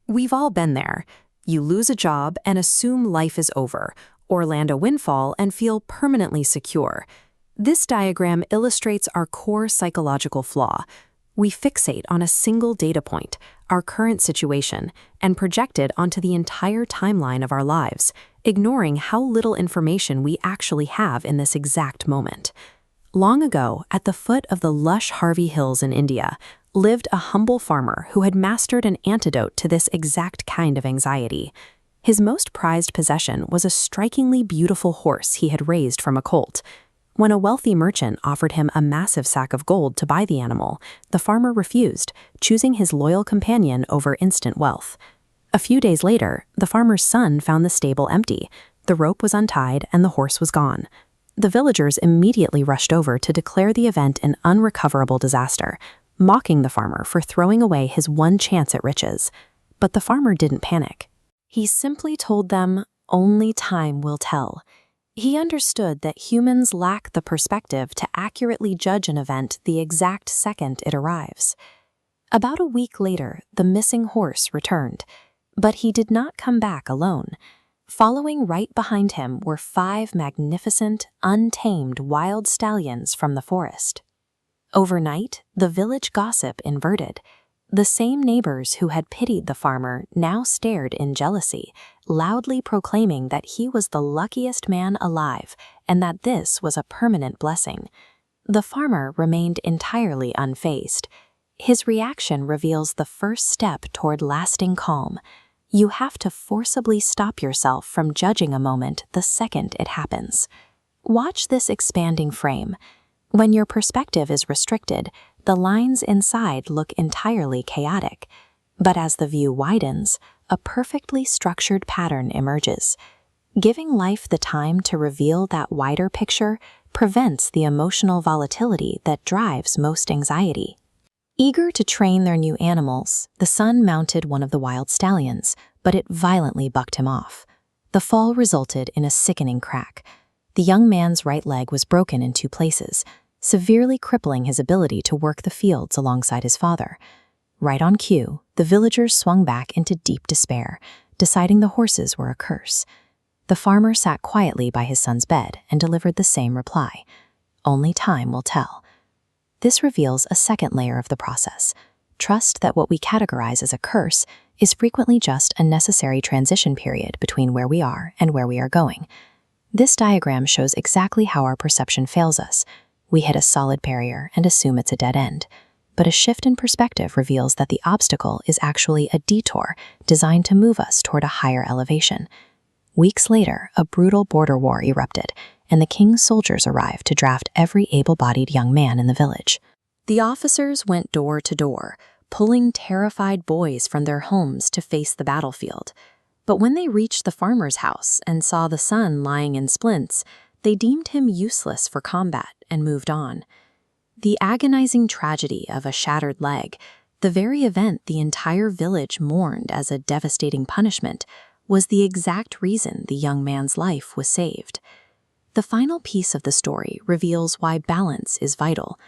We've all been there. You lose a job and assume life is over, or land a windfall and feel permanently secure. This diagram illustrates our core psychological flaw. We fixate on a single data point, our current situation, and project it onto the entire timeline of our lives, ignoring how little information we actually have in this exact moment. Long ago, at the foot of the lush Harvey Hills in India, lived a humble farmer who had mastered an antidote to this exact kind of anxiety. His most prized possession was a strikingly beautiful horse he had raised from a colt. When a wealthy merchant offered him a massive sack of gold to buy the animal, the farmer refused, choosing his loyal companion over instant wealth. A few days later, the farmer's son found the stable empty. The rope was untied and the horse was gone. The villagers immediately rushed over to declare the event an unrecoverable disaster, mocking the farmer for throwing away his one chance at riches. But the farmer didn't panic. He simply told them, "Only time will tell." He understood that humans lack the perspective to accurately judge an event the exact second it arrives. About a week later, the missing horse returned, but he did not come back alone. Following right behind him were 5 magnificent, untamed wild stallions from the forest. Overnight, the village gossip inverted. The same neighbors who had pitied the farmer now stared in jealousy, loudly proclaiming that he was the luckiest man alive and that this was a permanent blessing. The farmer remained entirely unfazed. His reaction reveals the first step toward lasting calm. You have to forcibly stop yourself from judging a moment the second it happens. Watch this expanding frame. When your perspective is restricted, the lines inside look entirely chaotic. But as the view widens, a perfectly structured pattern emerges. Giving life the time to reveal that wider picture prevents the emotional volatility that drives most anxiety. Eager to train their new animals, the son mounted one of the wild stallions, but it violently bucked him off. The fall resulted in a sickening crack. The young man's right leg was broken in 2 places, severely crippling his ability to work the fields alongside his father. Right on cue, the villagers swung back into deep despair, deciding the horses were a curse. The farmer sat quietly by his son's bed and delivered the same reply. Only time will tell. This reveals a second layer of the process. Trust that what we categorize as a curse is frequently just a necessary transition period between where we are and where we are going. This diagram shows exactly how our perception fails us. We hit a solid barrier and assume it's a dead end. But a shift in perspective reveals that the obstacle is actually a detour designed to move us toward a higher elevation. Weeks later, a brutal border war erupted, and the king's soldiers arrived to draft every able-bodied young man in the village. The officers went door to door, pulling terrified boys from their homes to face the battlefield. But when they reached the farmer's house and saw the son lying in splints, they deemed him useless for combat and moved on. The agonizing tragedy of a shattered leg, the very event the entire village mourned as a devastating punishment, was the exact reason the young man's life was saved. The final piece of the story reveals why balance is vital.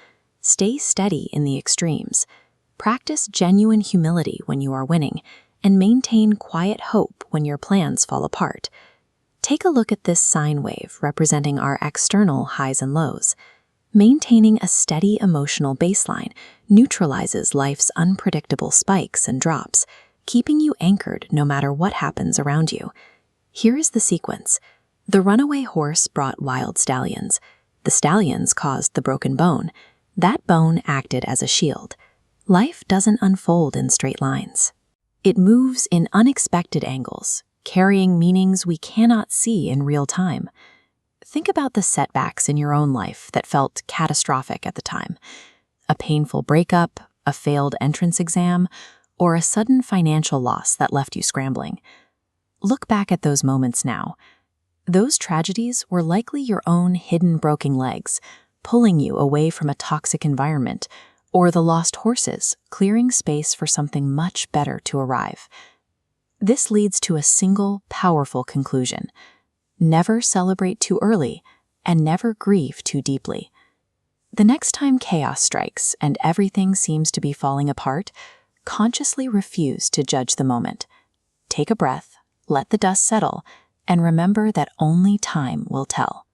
Stay steady in the extremes. Practice genuine humility when you are winning, and maintain quiet hope when your plans fall apart. Take a look at this sine wave representing our external highs and lows. Maintaining a steady emotional baseline neutralizes life's unpredictable spikes and drops, keeping you anchored no matter what happens around you. Here is the sequence. The runaway horse brought wild stallions. The stallions caused the broken bone. That bone acted as a shield. Life doesn't unfold in straight lines. It moves in unexpected angles, carrying meanings we cannot see in real time. Think about the setbacks in your own life that felt catastrophic at the time. A painful breakup, a failed entrance exam, or a sudden financial loss that left you scrambling. Look back at those moments now. Those tragedies were likely your own hidden broken legs, pulling you away from a toxic environment, or the lost horses, clearing space for something much better to arrive. This leads to a single, powerful conclusion. Never celebrate too early, and never grieve too deeply. The next time chaos strikes and everything seems to be falling apart, consciously refuse to judge the moment. Take a breath, let the dust settle, and remember that only time will tell.